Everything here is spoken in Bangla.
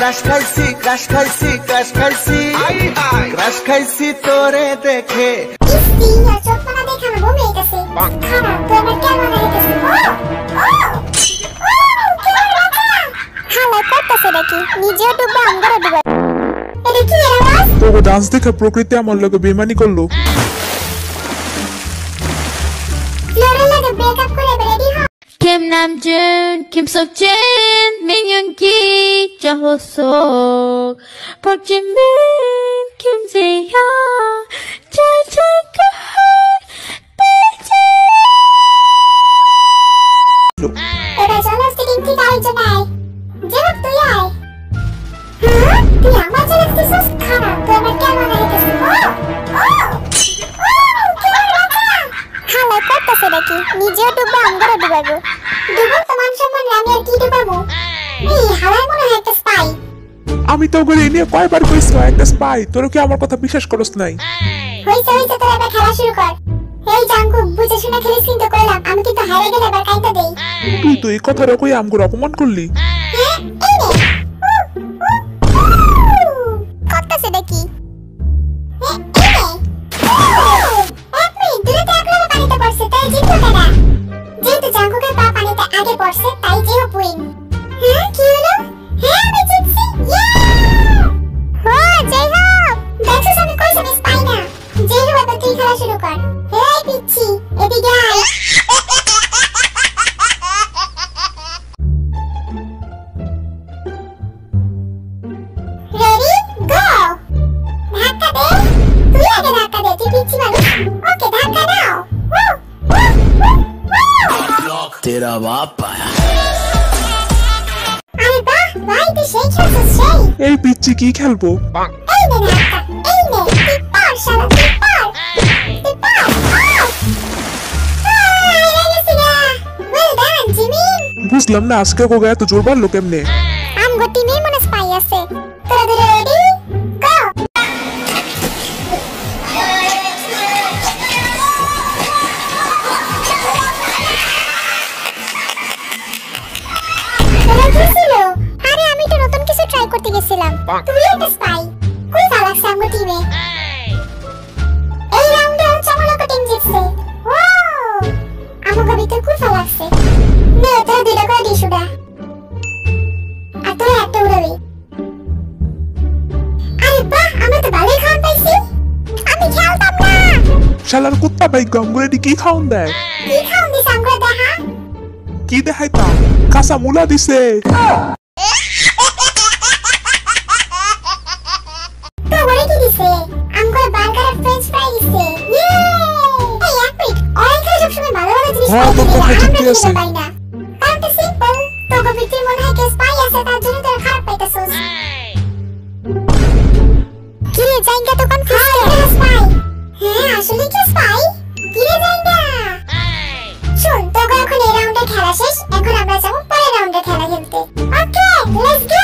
ক্রাশ খাইছি তোরে দেখে। তোকে ডান্স দেখে প্রকৃতি আমার লগে বেমানি করলো। Kim Namjoon, Kim Seokjin, Min Yoongi, Jung Hoseok, Park Jimin, Kim Jae-hyun, Jung Jae-hoon, এবার চলো স্টিং থেকে আরেকজন আয়। যেরক তুই আয়। তুই আমার চ্যালেঞ্জ দিছিস খারাপ, তুই আমার কেমন হইতেছিস? হালা করতেছে নাকি? নিজেও ডুববো, আমরাও ডুবাবো। ডুবো তো মান সম্মান আমি আর কি ডুবাবো? এই হালার মনে হয় একটা স্পাই। আমি তো ওগুলো নিয়ে কয়বার কইছি একটা স্পাই, তোর কি আমার কথা বিশ্বাস করস নাই? হইছে তোরা এবার খেলা শুরু কর। এই জাঙ্কুক বুঝে শুনে খেলিস কিন্তু কইলাম, আমি কিন্তু হারে গেলে এবার কাইটা দেই। তুই তো এই কথাটা কই আমগুলো অপমান করলি। করতেছে নাকি? যেহেতু জাঙ্কুকের পা পানিতে আগে পড়ছে তাই যেও পুইন। হ্যাঁ কি হলো? হ্যাঁ আমি জিতছি। জয় হোক। দেখছিস আমি কইছি মিস পাই না। জয় হোক এবার তুই খেলা শুরু কর। এই পিচ্ছি এদিকে আয়। Ready go. ধাক্কা দে। তুই আগে ধাক্কা দে, তুই পিচ্ছি মানুষ। ওকে ধাক্কা দাও। तेरा बाप आया। আরে বাহ ভাই তুই সেই খেলছিস সেই। এই পিচ্চি কি খেলবো? এই নে ধাক্কা, এই নে তুই পার শালা তুই পার। তুই পার। Well done Jimin. বুঝলাম না আজকে কোগা এত জোর পারলো কেমনে? আমগো টিমে মনে স্পাই আছে। তোরা দুটো রেডি গো। আরে আমি তো নতুন কিছু ট্রাই করতে গেছিলাম। তুই একটা স্পাই। কই ফালাক্স আমগো টিমে? এই রাউন্ডে চামলক টিম জিতছে। ওয়াও! আমগো ভিতর কই ফালাক্সে? নে তোরা দুইটা করে দিস উড়া। আর তোরা একটা উড়াবি। আরে বাহ আমরা তো ভালোই খাওয়ান পাইছি। আমি খেলতাম না। শালার কুত্তা ভাই গমগুলো কি খাওন দেয়? কি খাওয়ান দিস আমগো দেখা? কি দেখাইতাম? কাঁচা মুলা দিছে। তো বলে কি দিছে? আমগো বার্গার আর ফ্রেঞ্চ ফ্রাই দিছে। ইয়ে! এই এক মিনিট, অনেক খেলে সবসময় ভালো ভালো জিনিস হ্যাঁ, তোর কথা ঠিকই আছে। পাই না। কারণটা সিম্পল, তোকে ভিতরে মনে হয় কেউ স্পাই আছে তার জন্য তোর খারাপ পাইতেছস। কি রে জাইঙ্গা তো কনফিউজ কে? স্পাই। হ্যাঁ আসলে কি স্পাই? কি রে জাইঙ্গা? শোন তোকে এখন এই রাউন্ডের খেলা শেষ, এখন আমরা যাব পরের রাউন্ডের খেলা খেলতে। Okay let's go.